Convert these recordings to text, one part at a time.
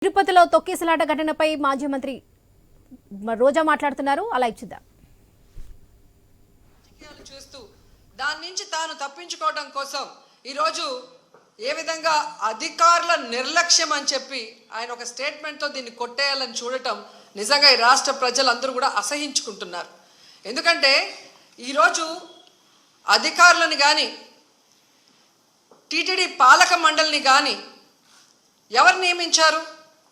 తిరుపతిలో తొక్కిసలాట ఘటనపై మాజీ మంత్రి రోజా మాట్లాడుతున్నారు. అలా ఇచ్చిద్దాం. చూస్తూ దాని నుంచి తాను తప్పించుకోవడం కోసం ఈరోజు ఏ విధంగా అధికారుల నిర్లక్ష్యం అని చెప్పి ఆయన ఒక స్టేట్మెంట్తో దీన్ని కొట్టేయాలని చూడటం నిజంగా ఈ రాష్ట్ర ప్రజలందరూ కూడా అసహించుకుంటున్నారు. ఎందుకంటే ఈరోజు అధికారులను కానీ టీటీడీ పాలక మండలిని కానీ ఎవరు నియమించారు?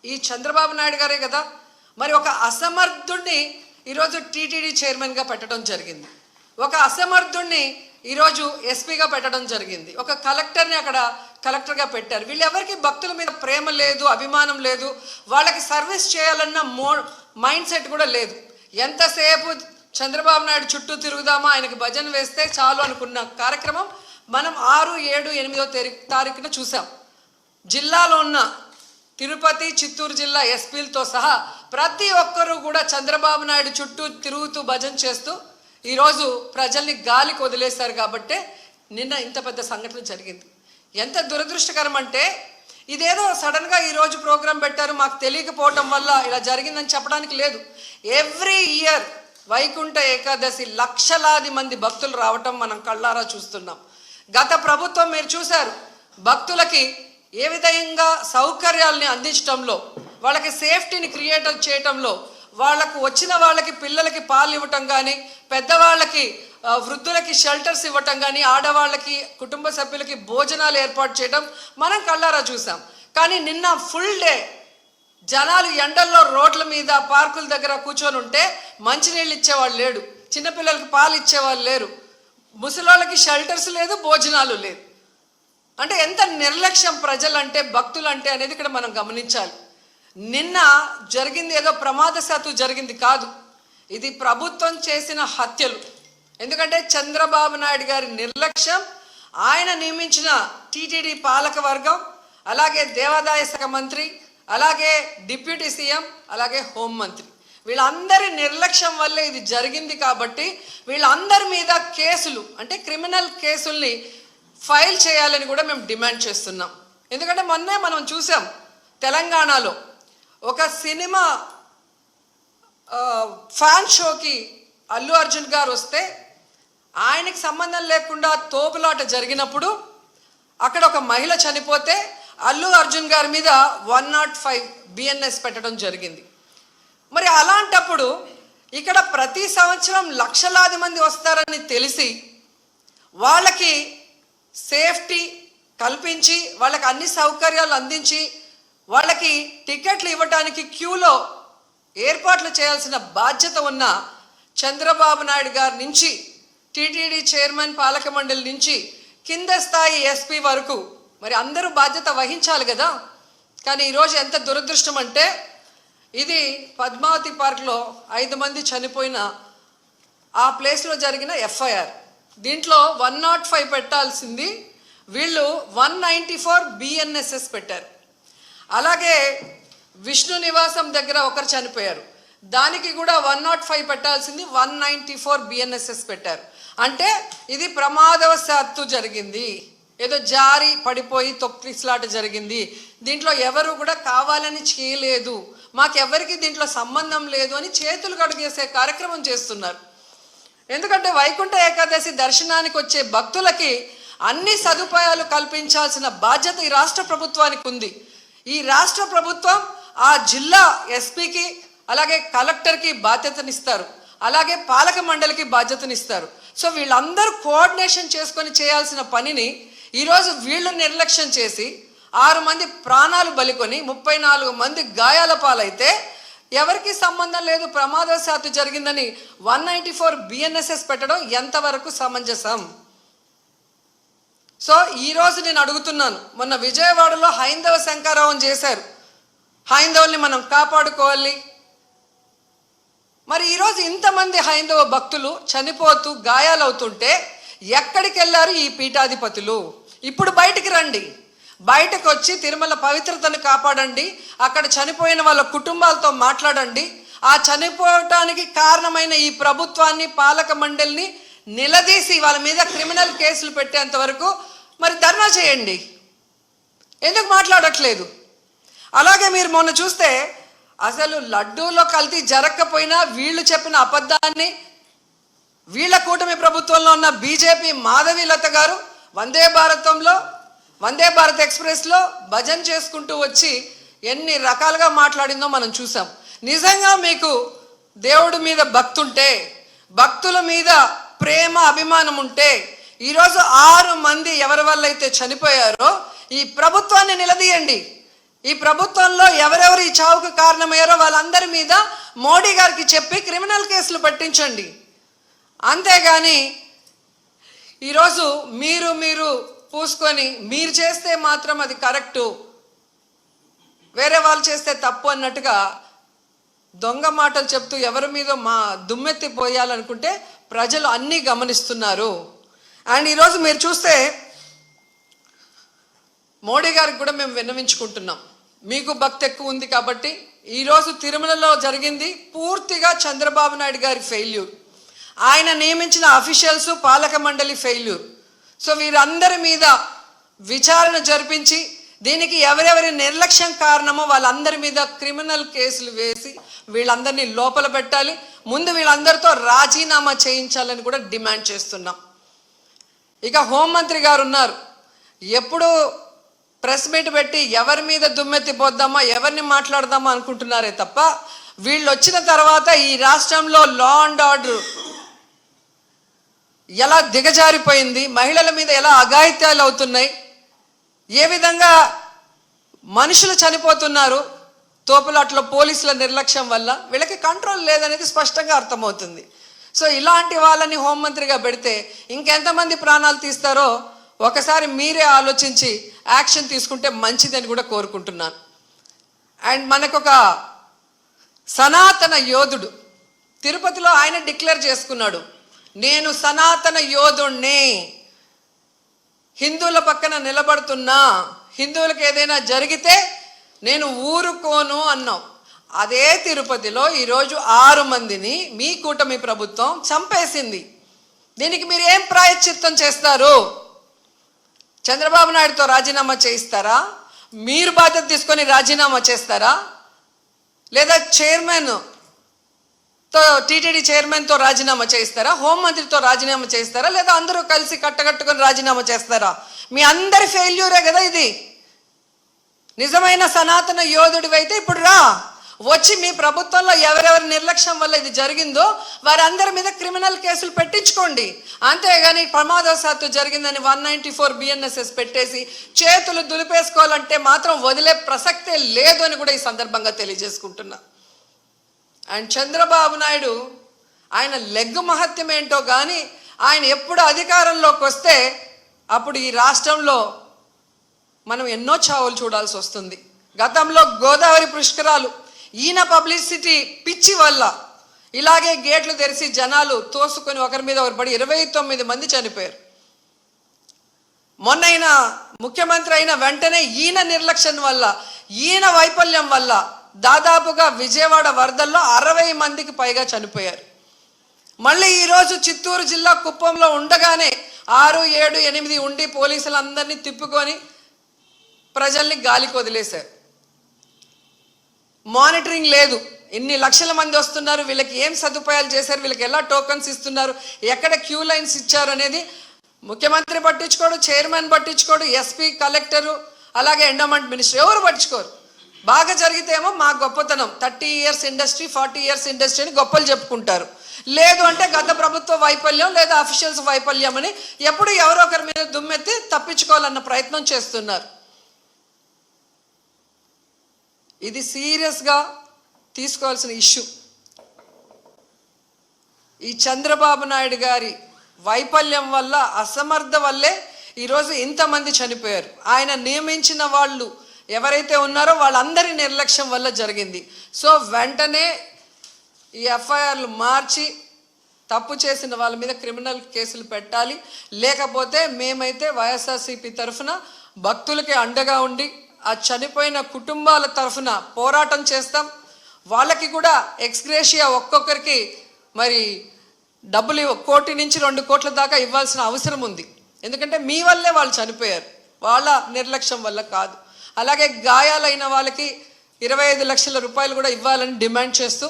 ఈ చంద్రబాబు నాయుడు గారే కదా. మరి ఒక అసమర్థుడిని ఈరోజు టీటీడీ చైర్మన్గా పెట్టడం జరిగింది, ఒక అసమర్థుడిని ఈరోజు ఎస్పీగా పెట్టడం జరిగింది, ఒక కలెక్టర్ని అక్కడ కలెక్టర్గా పెట్టారు. వీళ్ళెవరికి భక్తుల మీద ప్రేమ లేదు, అభిమానం లేదు, వాళ్ళకి సర్వీస్ చేయాలన్న మైండ్ సెట్ కూడా లేదు. ఎంతసేపు చంద్రబాబు నాయుడు చుట్టూ తిరుగుదామా, ఆయనకి భజన వేస్తే చాలు అనుకున్న కార్యక్రమం మనం 6, 7, 8వ తారీఖున చూసాం. జిల్లాలో ఉన్న తిరుపతి, చిత్తూరు జిల్లా ఎస్పీలతో సహా ప్రతి ఒక్కరూ కూడా చంద్రబాబు నాయుడు చుట్టూ తిరుగుతూ భజన చేస్తూ ఈరోజు ప్రజల్ని గాలికి వదిలేశారు. కాబట్టే నిన్న ఇంత పెద్ద సంఘటన జరిగింది. ఎంత దురదృష్టకరం అంటే ఇదేదో సడన్గా ఈరోజు ప్రోగ్రాం పెట్టారు, మాకు తెలియకపోవటం వల్ల ఇలా జరిగిందని చెప్పడానికి లేదు. ఎవ్రీ ఇయర్ వైకుంఠ ఏకాదశి లక్షలాది మంది భక్తులు రావటం మనం కళ్ళారా చూస్తున్నాం. గత ప్రభుత్వం మీరు చూశారు, భక్తులకి ఏ విధంగా సౌకర్యాలని అందించడంలో, వాళ్ళకి సేఫ్టీని క్రియేట్ చేయటంలో, వాళ్ళకు వచ్చిన వాళ్ళకి పిల్లలకి పాలు ఇవ్వటం కానీ, పెద్దవాళ్ళకి వృద్ధులకి షెల్టర్స్ ఇవ్వటం కానీ, ఆడవాళ్ళకి కుటుంబ సభ్యులకి భోజనాలు ఏర్పాటు చేయడం మనం కళ్ళారా చూసాం. కానీ నిన్న ఫుల్ డే జనాలు ఎండల్లో రోడ్ల మీద పార్కుల దగ్గర కూర్చొని ఉంటే మంచినీళ్ళు ఇచ్చేవాళ్ళు లేడు, చిన్నపిల్లలకి పాలు ఇచ్చేవాళ్ళు లేరు, ముసలోళ్ళకి షెల్టర్స్ లేదు, భోజనాలు లేదు. అంటే ఎంత నిర్లక్ష్యం ప్రజలంటే, భక్తులంటే అనేది ఇక్కడ మనం గమనించాలి. నిన్న జరిగింది ఏదో ప్రమాదశాత్తు జరిగింది కాదు, ఇది ప్రభుత్వం చేసిన హత్యలు. ఎందుకంటే చంద్రబాబు నాయుడు గారి నిర్లక్ష్యం, ఆయన నియమించిన టీటీడీ పాలక వర్గం, అలాగే దేవాదాయ శాఖ మంత్రి, అలాగే డిప్యూటీ సీఎం, అలాగే హోంమంత్రి, వీళ్ళందరి నిర్లక్ష్యం వల్లే ఇది జరిగింది. కాబట్టి వీళ్ళందరి మీద కేసులు, అంటే క్రిమినల్ కేసుల్ని ఫైల్ చేయాలని కూడా మేము డిమాండ్ చేస్తున్నాం. ఎందుకంటే మొన్నే మనం చూసాం, తెలంగాణలో ఒక సినిమా ఫ్యాన్ షోకి అల్లు అర్జున్ గారు వస్తే ఆయనకి సంబంధం లేకుండా తోపులాట జరిగినప్పుడు అక్కడ ఒక మహిళ చనిపోతే అల్లు అర్జున్ గారి మీద 105 BNS పెట్టడం జరిగింది. మరి అలాంటప్పుడు ఇక్కడ ప్రతి సంవత్సరం లక్షలాది మంది వస్తారని తెలిసి వాళ్ళకి సేఫ్టీ కల్పించి, వాళ్ళకి అన్ని సౌకర్యాలు అందించి, వాళ్ళకి టికెట్లు ఇవ్వడానికి క్యూలో ఏర్పాట్లు చేయాల్సిన బాధ్యత ఉన్న చంద్రబాబు నాయుడు గారి నుంచి, టీటీడీ చైర్మన్, పాలక మండలి నుంచి కింద స్థాయి ఎస్పీ వరకు మరి అందరూ బాధ్యత వహించాలి కదా. కానీ ఈరోజు ఎంత దురదృష్టం అంటే, ఇది పద్మావతి పార్క్లో 5 మంది చనిపోయిన ఆ ప్లేస్లో జరిగిన FIR. దీంట్లో 105 పెట్టాల్సింది వీళ్ళు 194 BNSS పెట్టారు. అలాగే విష్ణు నివాసం దగ్గర ఒకరు చనిపోయారు, దానికి కూడా 105 పెట్టాల్సింది 194 BNSS పెట్టారు. అంటే ఇది ప్రమాదవశాత్తు జరిగింది, ఏదో జారి పడిపోయి తొక్కిసలాట జరిగింది, దీంట్లో ఎవరు కూడా కావాలని చేయలేదు, మాకెవరికి దీంట్లో సంబంధం లేదు అని చేతులు కడుగేసే కార్యక్రమం చేస్తున్నారు. ఎందుకంటే వైకుంఠ ఏకాదశి దర్శనానికి వచ్చే భక్తులకి అన్ని సదుపాయాలు కల్పించాల్సిన బాధ్యత ఈ రాష్ట్ర ప్రభుత్వానికి ఉంది. ఈ రాష్ట్ర ప్రభుత్వం ఆ జిల్లా ఎస్పీకి, అలాగే కలెక్టర్కి బాధ్యతనిస్తారు, అలాగే పాలక మండలికి బాధ్యతనిస్తారు. సో వీళ్ళందరూ కోఆర్డినేషన్ చేసుకొని చేయాల్సిన పనిని ఈరోజు వీళ్ళు నిర్లక్ష్యం చేసి 6 మంది ప్రాణాలు బలికొని 34 మంది గాయాల పాలైతే ఎవరికి సంబంధం లేదు, ప్రమాదవశాత్తు జరిగిందని 194 BNSS పెట్టడం ఎంతవరకు సమంజసం? సో ఈరోజు నేను అడుగుతున్నాను, మొన్న విజయవాడలో హైందవ శంకారావం చేశారు, హైందవుల్ని మనం కాపాడుకోవాలి. మరి ఈరోజు ఇంతమంది హైందవ భక్తులు చనిపోతూ గాయాలవుతుంటే ఎక్కడికి వెళ్ళారు ఈ పీఠాధిపతులు? ఇప్పుడు బయటికి రండి, బయటకు వచ్చి తిరుమల పవిత్రతను కాపాడండి, అక్కడ చనిపోయిన వాళ్ళ కుటుంబాలతో మాట్లాడండి, ఆ చనిపోవటానికి కారణమైన ఈ ప్రభుత్వాన్ని, పాలక మండలిని నిలదీసి వాళ్ళ మీద క్రిమినల్ కేసులు పెట్టేంత వరకు మరి ధర్నా చేయండి. ఎందుకు మాట్లాడట్లేదు? అలాగే మీరు మొన్న చూస్తే అసలు లడ్డూలో కల్తీ జరగకపోయినా వీళ్ళు చెప్పిన అబద్ధాన్ని వీళ్ళ కూటమి ప్రభుత్వంలో ఉన్న బీజేపీ మాధవీలత గారు వందే భారత్ ఎక్స్ప్రెస్లో భజన చేసుకుంటూ వచ్చి ఎన్ని రకాలుగా మాట్లాడిందో మనం చూసాం. నిజంగా మీకు దేవుడి మీద భక్తి ఉంటే, భక్తుల మీద ప్రేమ అభిమానం ఉంటే ఈరోజు 6 మంది ఎవరి వల్ల అయితే చనిపోయారో ఈ ప్రభుత్వాన్ని నిలదీయండి. ఈ ప్రభుత్వంలో ఎవరెవరు ఈ చావుకు కారణమయ్యారో వాళ్ళందరి మీద మోడీ గారికి చెప్పి క్రిమినల్ కేసులు పట్టించండి. అంతేగాని ఈరోజు మీరు పూసుకొని మీరు చేస్తే మాత్రం అది కరెక్టు, వేరే వాళ్ళు చేస్తే తప్పు అన్నట్టుగా దొంగ మాటలు చెప్తూ ఎవరి మీద దుమ్మెత్తి పోయాలనుకుంటే ప్రజలు అన్నీ గమనిస్తున్నారు. అండ్ ఈరోజు మీరు చూస్తే మోడీ గారికి కూడా మేము విన్నవించుకుంటున్నాం, మీకు భక్తి ఎక్కువ ఉంది కాబట్టి ఈరోజు తిరుమలలో జరిగింది పూర్తిగా చంద్రబాబు నాయుడు గారి ఫెయిల్యూర్, ఆయన నియమించిన అఫీషియల్స్ పాలక మండలి ఫెయిల్యూర్. సో వీరందరి మీద విచారణ జరిపించి దీనికి ఎవరెవరి నిర్లక్ష్యం కారణమో వాళ్ళందరి మీద క్రిమినల్ కేసులు వేసి వీళ్ళందరినీ లోపల పెట్టాలి. ముందు వీళ్ళందరితో రాజీనామా చేయించాలని కూడా డిమాండ్ చేస్తున్నాం. ఇక హోంమంత్రి గారు ఉన్నారు, ఎప్పుడు ప్రెస్ మీట్ పెట్టి ఎవరి మీద దుమ్మెత్తి పోద్దామా, ఎవరిని మాట్లాడదామా అనుకుంటున్నారే తప్ప వీళ్ళు వచ్చిన తర్వాత ఈ రాష్ట్రంలో లా అండ్ ఆర్డర్ ఎలా దిగజారిపోయింది, మహిళల మీద ఎలా అఘాయిత్యాలు అవుతున్నాయి, ఏ విధంగా మనుషులు చనిపోతున్నారు తోపులాట్లో పోలీసుల నిర్లక్ష్యం వల్ల, వీళ్ళకి కంట్రోల్ లేదనేది స్పష్టంగా అర్థమవుతుంది. సో ఇలాంటి వాళ్ళని హోంమంత్రిగా పెడితే ఇంకెంతమంది ప్రాణాలు తీస్తారో ఒకసారి మీరే ఆలోచించి యాక్షన్ తీసుకుంటే మంచిదని కూడా కోరుకుంటున్నాను. అండ్ మనకొక సనాతన యోధుడు తిరుపతిలో ఆయన డిక్లేర్ చేసుకున్నాడు, నేను సనాతన యోధుణ్ణి, హిందువుల పక్కన నిలబడుతున్నా, హిందువులకు ఏదైనా జరిగితే నేను ఊరుకోను అన్నాం. అదే తిరుపతిలో ఈరోజు 6 మందిని మీ కూటమి ప్రభుత్వం చంపేసింది. దీనికి మీరు ఏం ప్రాయశ్చిత్తం చేస్తారు? చంద్రబాబు నాయుడుతో రాజీనామా చేయిస్తారా? మీరు బాధ్యత తీసుకొని రాజీనామా చేస్తారా? లేదా టీటీడీ చైర్మన్తో రాజీనామా చేయిస్తారా? హోంమంత్రితో రాజీనామా చేయిస్తారా? లేదా అందరూ కలిసి కట్టకట్టుకొని రాజీనామా చేస్తారా? మీ అందరి ఫెయిల్యూరే కదా ఇది. నిజమైన సనాతన యోధుడివి అయితే ఇప్పుడు వచ్చి మీ ప్రభుత్వంలో ఎవరెవరి నిర్లక్ష్యం వల్ల ఇది జరిగిందో వారందరి మీద క్రిమినల్ కేసులు పెట్టించుకోండి. అంతేగాని ప్రమాదవశాత్తు జరిగిందని 194 BNSS పెట్టేసి చేతులు దులిపేసుకోవాలంటే మాత్రం వదిలే ప్రసక్తే లేదు అని కూడా ఈ సందర్భంగా తెలియజేసుకుంటున్నా. అండ్ చంద్రబాబు నాయుడు ఆయన లెగ్గు మహత్యం ఏంటో కానీ ఆయన ఎప్పుడు అధికారంలోకి వస్తే అప్పుడు ఈ రాష్ట్రంలో మనం ఎన్నో చావులు చూడాల్సి వస్తుంది. గతంలో గోదావరి పుష్కరాలు ఈయన పబ్లిసిటీ పిచ్చి వల్ల ఇలాగే గేట్లు తెరిచి జనాలు తోసుకొని ఒకరి మీద ఒకరు పడి 29 మంది చనిపోయారు. మొన్న ముఖ్యమంత్రి అయిన వెంటనే ఈయన నిర్లక్ష్యం వల్ల, ఈయన వైఫల్యం వల్ల దాదాపుగా విజయవాడ వరదల్లో 60 మందికి పైగా చనిపోయారు. మళ్ళీ ఈరోజు చిత్తూరు జిల్లా కుప్పంలో ఉండగానే 6, 7, 8 ఉండి పోలీసులందరినీ తిప్పుకొని ప్రజల్ని గాలికి వదిలేశారు. మానిటరింగ్ లేదు, ఎన్ని లక్షల మంది వస్తున్నారు, వీళ్ళకి ఏం సదుపాయాలు చేశారు, వీళ్ళకి ఎలా టోకన్స్ ఇస్తున్నారు, ఎక్కడ క్యూ లైన్స్ ఇచ్చారు అనేది ముఖ్యమంత్రి పట్టించుకోడు, చైర్మన్ పట్టించుకోడు, ఎస్పీ, కలెక్టరు, అలాగే ఎండోమెంట్ మినిస్టర్ ఎవరు పట్టించుకోరు. బాగా జరిగితే ఏమో మా గొప్పతనం 30 years ఇండస్ట్రీ, 40 years ఇండస్ట్రీ అని గొప్పలు చెప్పుకుంటారు. లేదు అంటే గత ప్రభుత్వ వైఫల్యం లేదా అఫీషియల్స్ వైఫల్యం అని ఎప్పుడు ఎవరో ఒకరి మీద దుమ్మెత్తి తప్పించుకోవాలన్న ప్రయత్నం చేస్తున్నారు. ఇది సీరియస్గా తీసుకోవాల్సిన ఇష్యూ. ఈ చంద్రబాబు నాయుడు గారి వైఫల్యం వల్ల, అసమర్థ వల్లే ఈరోజు ఇంతమంది చనిపోయారు. ఆయన నియమించిన వాళ్ళు ఎవరైతే ఉన్నారో వాళ్ళందరి నిర్లక్ష్యం వల్ల జరిగింది. సో వెంటనే ఈ ఎఫ్ఐఆర్లు మార్చి తప్పు చేసిన వాళ్ళ మీద క్రిమినల్ కేసులు పెట్టాలి. లేకపోతే మేమైతే వైఎస్ఆర్సీపీ తరఫున భక్తులకి అండగా ఉండి ఆ చనిపోయిన కుటుంబాల తరఫున పోరాటం చేస్తాం. వాళ్ళకి కూడా ఎక్స్గ్రేషియా ఒక్కొక్కరికి మరి డబ్బులు 1 కోటి నుంచి 2 కోట్ల దాకా ఇవ్వాల్సిన అవసరం ఉంది. ఎందుకంటే మీ వల్లే వాళ్ళు చనిపోయారు, వాళ్ళ నిర్లక్ష్యం వల్ల కాదు. అలాగే గాయాలైన వాళ్ళకి 25 లక్షల రూపాయలు కూడా ఇవ్వాలని డిమాండ్ చేస్తూ,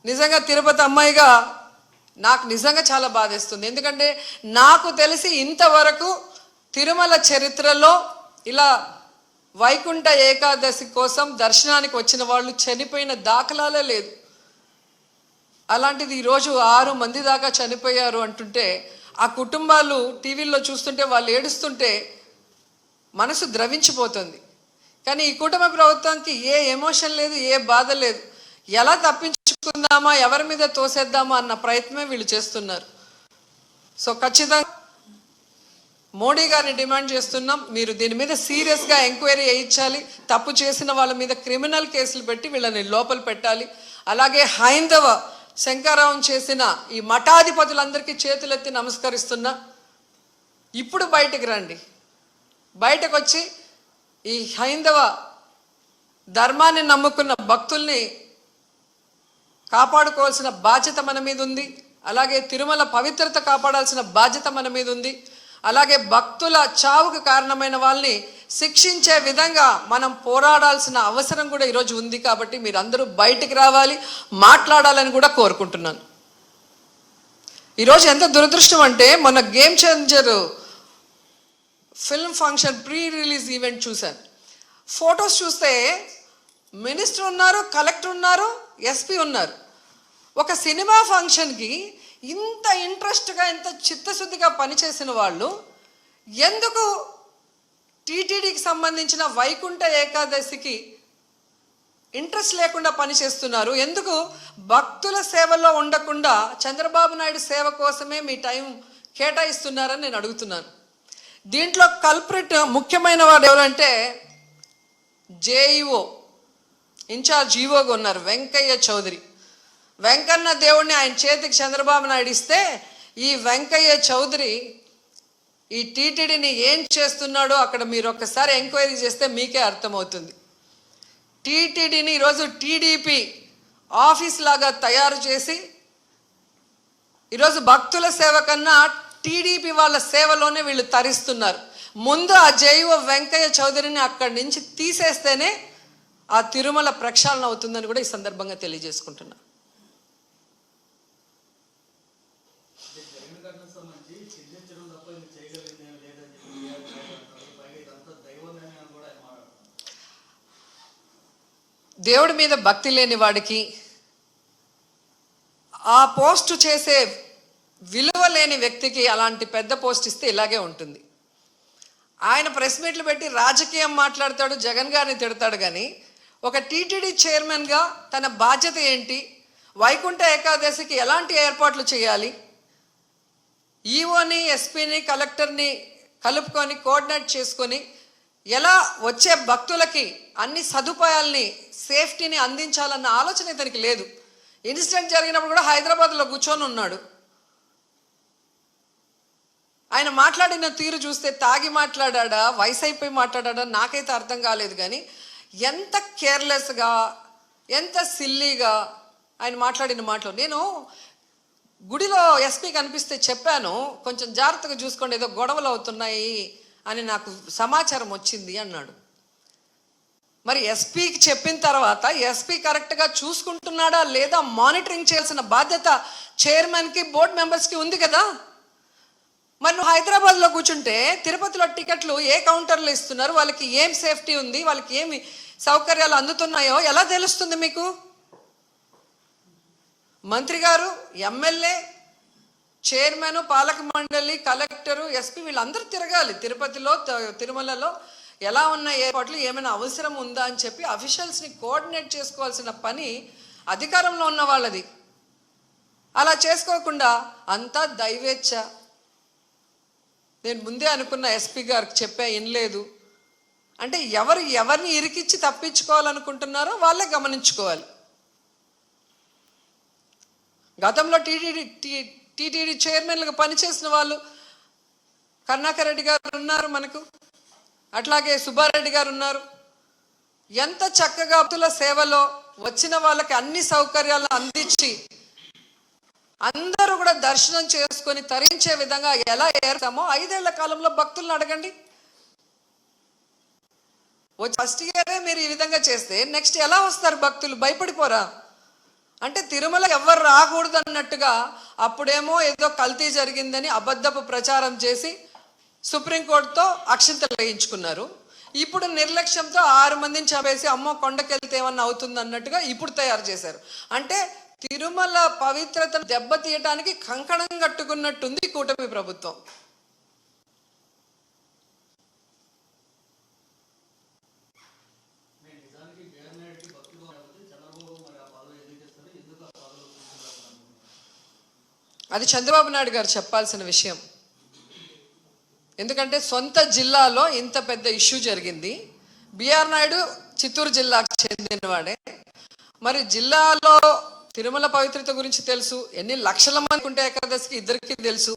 నిజంగా తిరుపతి అమ్మాయిగా నాకు నిజంగా చాలా బాధేస్తుంది. ఎందుకంటే నాకు తెలిసి ఇంతవరకు తిరుమల చరిత్రలో ఇలా వైకుంఠ ఏకాదశి కోసం దర్శనానికి వచ్చిన వాళ్ళు చనిపోయిన దాఖలాలే లేదు. అలాంటిది ఈరోజు 6 మంది దాకా చనిపోయారు అంటుంటే, ఆ కుటుంబాలు టీవీల్లో చూస్తుంటే వాళ్ళు ఏడుస్తుంటే మనసు ద్రవించిపోతుంది. కానీ ఈ కుటుంబ ప్రభుత్వానికి ఏ ఎమోషన్ లేదు, ఏ బాధ లేదు. ఎలా తప్పించుకుందామా, ఎవరి మీద తోసేద్దామా అన్న ప్రయత్నమే వీళ్ళు చేస్తున్నారు. సో ఖచ్చితంగా మోడీ గారిని డిమాండ్ చేస్తున్నాం, మీరు దీని మీద సీరియస్గా ఎంక్వైరీ చేయించాలి. తప్పు చేసిన వాళ్ళ మీద క్రిమినల్ కేసులు పెట్టి వీళ్ళని లోపల పెట్టాలి. అలాగే హైందవ శంకరావం చేసిన ఈ మఠాధిపతులందరికీ చేతులెత్తి నమస్కరిస్తున్నా, ఇప్పుడు బయటకు రండి. బయటకు వచ్చి ఈ హైందవ ధర్మాన్ని నమ్ముకున్న భక్తుల్ని కాపాడుకోవాల్సిన బాధ్యత మన మీద ఉంది. అలాగే తిరుమల పవిత్రత కాపాడాల్సిన బాధ్యత మన మీద ఉంది. అలాగే భక్తుల చావుకు కారణమైన వాళ్ళని శిక్షించే విధంగా మనం పోరాడాల్సిన అవసరం కూడా ఈరోజు ఉంది. కాబట్టి మీరందరూ బయటికి రావాలి, మాట్లాడాలని కూడా కోరుకుంటున్నాను. ఈరోజు ఎంత దురదృష్టం అంటే, మొన్న game changer film function pre release event చూశాను. ఫొటోస్ చూస్తే మినిస్టర్ ఉన్నారు, కలెక్టర్ ఉన్నారు, ఎస్పీ ఉన్నారు. ఒక సినిమా ఫంక్షన్కి ఇంత ఇంట్రెస్ట్గా, ఇంత చిత్తశుద్ధిగా పనిచేసిన వాళ్ళు ఎందుకు టీటీడీకి సంబంధించిన వైకుంఠ ఏకాదశికి ఇంట్రెస్ట్ లేకుండా పనిచేస్తున్నారు? ఎందుకు భక్తుల సేవలో ఉండకుండా చంద్రబాబు నాయుడు సేవ కోసమే మీ టైం కేటాయిస్తున్నారని నేను అడుగుతున్నాను. దీంట్లో కల్ప్రిట్ ముఖ్యమైన వాడు ఎవరంటే జేఈఓ ఇన్ఛార్జ్ ఈఓగా ఉన్నారు వెంకయ్య చౌదరి. వెంకన్న దేవుడిని ఆయన చేతికి చంద్రబాబు నాయుడు ఇస్తే, ఈ వెంకయ్య చౌదరి ఈ టీటీడీని ఏం చేస్తున్నాడో అక్కడ మీరు ఒక్కసారి ఎంక్వైరీ చేస్తే మీకే అర్థమవుతుంది. టీటీడీని ఈరోజు టీడీపీ ఆఫీస్ లాగా తయారు చేసి ఈరోజు భక్తుల సేవ కన్నా టీడీపీ వాళ్ళ సేవలోనే వీళ్ళు తరిస్తున్నారు. ముందు ఆ జేఈఓ వెంకయ్య చౌదరిని అక్కడి నుంచి తీసేస్తేనే ఆ తిరుమల ప్రక్షాళన అవుతుందని కూడా ఈ సందర్భంగా తెలియజేసుకుంటున్నా. దేవుడి మీద భక్తి లేని వాడికి ఆ పోస్టు చేసే విలువ లేని వ్యక్తికి అలాంటి పెద్ద పోస్ట్ ఇస్తే ఇలాగే ఉంటుంది. ఆయన ప్రెస్ మీట్లు పెట్టి రాజకీయం మాట్లాడతాడు, జగన్ గారిని తిడతాడు. కానీ ఒక టీటీడీ చైర్మన్గా తన బాధ్యత ఏంటి, వైకుంఠ ఏకాదశికి ఎలాంటి ఏర్పాట్లు చేయాలి, ఈఓని, ఎస్పీని, కలెక్టర్ని కలుపుకొని కోఆర్డినేట్ చేసుకొని ఎలా వచ్చే భక్తులకి అన్ని సదుపాయాల్ని, సేఫ్టీని అందించాలన్న ఆలోచన ఇతనికి లేదు. ఇన్సిడెంట్ జరిగినప్పుడు కూడా హైదరాబాద్లో కూర్చొని ఉన్నాడు. ఆయన మాట్లాడిన తీరు చూస్తే తాగి మాట్లాడా, వయసు అయిపోయి మాట్లాడా నాకైతే అర్థం కాలేదు. కానీ ఎంత కేర్లెస్గా, ఎంత సిల్లీగా ఆయన మాట్లాడిన మాటలు. నేను గుడిలో ఎస్పీ కనిపిస్తే చెప్పాను, కొంచెం జాగ్రత్తగా చూసుకోండి, ఏదో గొడవలు అవుతున్నాయి అని నాకు సమాచారం వచ్చింది అన్నాడు. మరి ఎస్పీకి చెప్పిన తర్వాత ఎస్పీ కరెక్ట్గా చూసుకుంటున్నాడా లేదా మానిటరింగ్ చేయాల్సిన బాధ్యత చైర్మన్కి, బోర్డు మెంబర్స్కి ఉంది కదా. మరి నువ్వు హైదరాబాద్లో కూర్చుంటే తిరుపతిలో టికెట్లు ఏ కౌంటర్లో ఇస్తున్నారు, వాళ్ళకి ఏం సేఫ్టీ ఉంది, వాళ్ళకి ఏమి సౌకర్యాలు అందుతున్నాయో ఎలా తెలుస్తుంది మీకు? మంత్రి గారు, ఎమ్మెల్యే, చైర్మన్, పాలక మండలి, కలెక్టరు, ఎస్పీ వీళ్ళందరూ తిరగాలి. తిరుపతిలో, తిరుమలలో ఎలా ఉన్న ఏర్పాట్లు, ఏమైనా అవసరం ఉందా అని చెప్పి అఫీషియల్స్ని కోఆర్డినేట్ చేసుకోవాల్సిన పని అధికారంలో ఉన్న వాళ్ళది. అలా చేసుకోకుండా అంతా దైవేచ్ఛ. నేను ముందే అనుకున్న, ఎస్పీ గారికి చెప్పా, వినలేదు అంటే ఎవరిని ఇరికిచ్చి తప్పించుకోవాలనుకుంటున్నారో వాళ్ళే గమనించుకోవాలి. గతంలో టీటీడీ చైర్మన్లుగా పనిచేసిన వాళ్ళు కరుణాకర్ రెడ్డి గారు ఉన్నారు మనకు, అట్లాగే సుబ్బారెడ్డి గారు ఉన్నారు. ఎంత చక్కగా భక్తుల సేవలో వచ్చిన వాళ్ళకి అన్ని సౌకర్యాలు అందించి అందరూ కూడా దర్శనం చేసుకొని తరించే విధంగా ఎలా ఏర్తామో 5 ఏళ్ల కాలంలో భక్తులను అడగండి. ఫస్ట్ ఇయరే మీరు ఈ విధంగా చేస్తే నెక్స్ట్ ఎలా వస్తారు భక్తులు? భయపడిపోరా? అంటే తిరుమల ఎవ్వరు రాకూడదు అన్నట్టుగా అప్పుడేమో ఏదో కల్తీ జరిగిందని అబద్ధపు ప్రచారం చేసి సుప్రీంకోర్టుతో అక్షింతలు వేయించుకున్నారు. ఇప్పుడు నిర్లక్ష్యంతో 6 మందిని చంపేసి అమ్మో కొండకెళ్తే ఏమన్నా అవుతుంది అన్నట్టుగా ఇప్పుడు తయారు చేశారు. అంటే తిరుమల పవిత్రతను దెబ్బతీయటానికి కంకణం కట్టుకున్నట్టుంది కూటమి ప్రభుత్వం. అది చంద్రబాబు నాయుడు గారు చెప్పాల్సిన విషయం. ఎందుకంటే సొంత జిల్లాలో ఇంత పెద్ద ఇష్యూ జరిగింది. బిఆర్ నాయుడు చిత్తూరు జిల్లాకు చెందినవాడే. మరి జిల్లాలో తిరుమల పవిత్రత గురించి తెలుసు, ఎన్ని లక్షల మంది ఉంటే ఏకాదశికి ఇద్దరికి తెలుసు,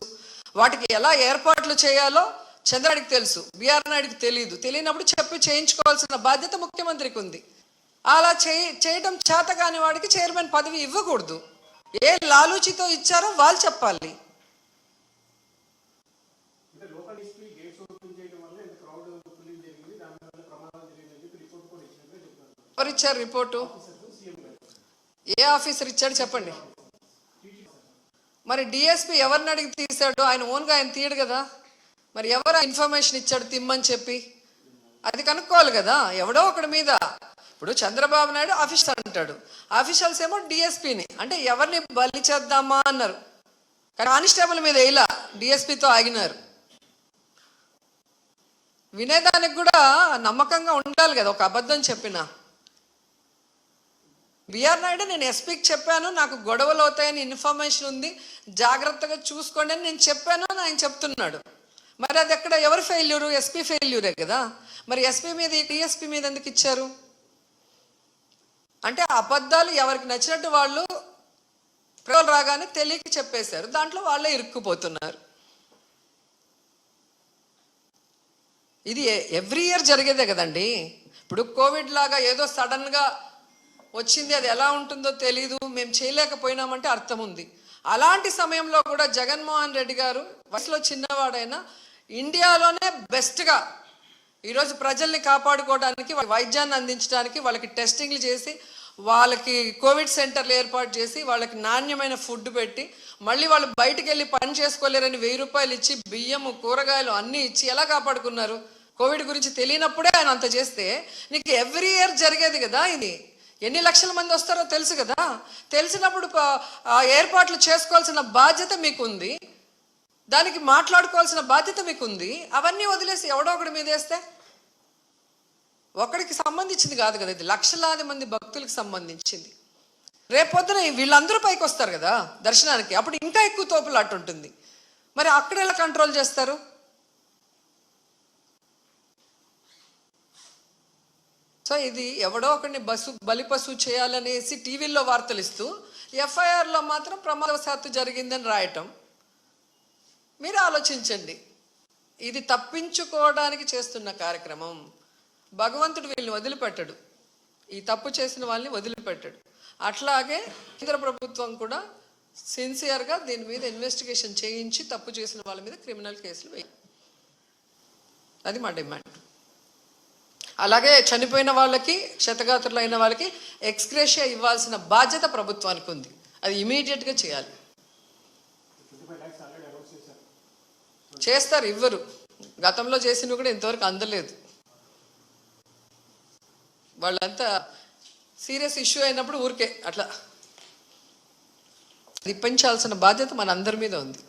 వాటికి ఎలా ఏర్పాట్లు చేయాలో చంద్రబాబుకి తెలుసు, బిఆర్ నాయుడికి తెలియదు. తెలియనప్పుడు చెప్పి చేయించుకోవాల్సిన బాధ్యత ముఖ్యమంత్రికి ఉంది. అలా చేయడం చేత కాని వాడికి చైర్మన్ పదవి ఇవ్వకూడదు. ఏ లాలూచితో ఇచ్చారో వాళ్ళు చెప్పాలి. ఎవరు ఇచ్చారు రిపోర్టు? ఏ ఆఫీసర్ ఇచ్చాడు చెప్పండి. మరి డిఎస్పీ ఎవరిని అడిగి తీశాడు? ఆయన ఓన్గా ఆయన తీయడు కదా. మరి ఎవరు ఇన్ఫర్మేషన్ ఇచ్చాడు తిమ్మని చెప్పి? అది కనుక్కోవాలి కదా ఎవడో ఒకటి మీద. ఇప్పుడు చంద్రబాబు నాయుడు ఆఫీసర్ అంటాడు, ఆఫీషియల్స్ ఏమో డిఎస్పీని, అంటే ఎవరిని బలి చేద్దామా అన్నారు. కానిస్టేబుల్ మీద ఇలా డిఎస్పీతో ఆగినారు. వినేదానికి కూడా నమ్మకంగా ఉండాలి కదా. ఒక అబద్ధం చెప్పినా బిఆర్ నాయుడు నేను ఎస్పీకి చెప్పాను, నాకు గొడవలు అవుతాయని ఇన్ఫర్మేషన్ ఉంది, జాగ్రత్తగా చూసుకోండి అని నేను చెప్పాను అని ఆయన చెప్తున్నాడు. మరి అది ఎక్కడ ఎవరు ఫెయిల్యూరు? ఎస్పీ ఫెయిల్యూరే కదా. మరి ఎస్పీ మీద డిఎస్పీ మీద ఎందుకు ఇచ్చారు? అంటే అబద్ధాలు ఎవరికి నచ్చినట్టు వాళ్ళు ప్రజలు రాగానే తెలియక చెప్పేశారు, దాంట్లో వాళ్ళే ఇరుక్కుపోతున్నారు. ఇది ఎవ్రీ ఇయర్ జరిగేదే కదండి. ఇప్పుడు కోవిడ్ లాగా ఏదో సడన్గా వచ్చింది, అది ఎలా ఉంటుందో తెలీదు, మేము చేయలేకపోయినామంటే అర్థం ఉంది. అలాంటి సమయంలో కూడా జగన్మోహన్ రెడ్డి గారు వయసులో చిన్నవాడైనా ఇండియాలోనే బెస్ట్గా ఈరోజు ప్రజల్ని కాపాడుకోవడానికి, వైద్యాన్ని అందించడానికి, వాళ్ళకి టెస్టింగ్లు చేసి, వాళ్ళకి కోవిడ్ సెంటర్లు ఏర్పాటు చేసి, వాళ్ళకి నాణ్యమైన ఫుడ్ పెట్టి, మళ్ళీ వాళ్ళు బయటికి వెళ్ళి పని చేసుకోలేరని 1000 రూపాయలు ఇచ్చి బియ్యము కూరగాయలు అన్నీ ఇచ్చి ఎలా కాపాడుకున్నారు? కోవిడ్ గురించి తెలియనప్పుడే ఆయన అంత చేస్తే నీకు ఎవ్రీ ఇయర్ జరిగేది కదా. ఇది ఎన్ని లక్షల మంది వస్తారో తెలుసు కదా. తెలిసినప్పుడు ఏర్పాట్లు చేసుకోవాల్సిన బాధ్యత మీకుంది, దానికి మాట్లాడుకోవాల్సిన బాధ్యత మీకుంది. అవన్నీ వదిలేసి ఎవడో ఒకటి మీద వేస్తే ఒకడికి సంబంధించింది కాదు కదా, ఇది లక్షలాది మంది భక్తులకు సంబంధించింది. రేపొద్దున వీళ్ళందరూ పైకి వస్తారు కదా దర్శనానికి, అప్పుడు ఇంకా ఎక్కువ తోపులాట ఉంటుంది. మరి అక్కడ ఎలా కంట్రోల్ చేస్తారు? సో ఇది ఎవడో ఒకరిని బలిపశువు చేయాలనేసి టీవీల్లో వార్తలు ఇస్తూ ఎఫ్ఐఆర్లో మాత్రం ప్రమాదవశాత్తు జరిగిందని రాయటం. మీరు ఆలోచించండి, ఇది తప్పించుకోవడానికి చేస్తున్న కార్యక్రమం. భగవంతుడు వీళ్ళని వదిలిపెట్టడు, ఈ తప్పు చేసిన వాళ్ళని వదిలిపెట్టడు. అట్లాగే కేంద్ర ప్రభుత్వం కూడా సిన్సియర్గా దీని మీద ఇన్వెస్టిగేషన్ చేయించి తప్పు చేసిన వాళ్ళ మీద క్రిమినల్ కేసులు వేయాలి. అది మా డిమాండ్. అలాగే చనిపోయిన వాళ్ళకి, క్షతగాత్రులైన వాళ్ళకి ఎక్స్గ్రేషియా ఇవ్వాల్సిన బాధ్యత ప్రభుత్వానికి ఉంది. అది ఇమీడియట్గా చేయాలి. చేస్తారు, ఇవ్వరు. గతంలో చేసినవి కూడా ఇంతవరకు అందలేదు. వాళ్ళంతా సీరియస్ ఇష్యూ అయినప్పుడు ఊరికే అట్లా ఇప్పించాల్సిన బాధ్యత మన అందరి మీద ఉంది.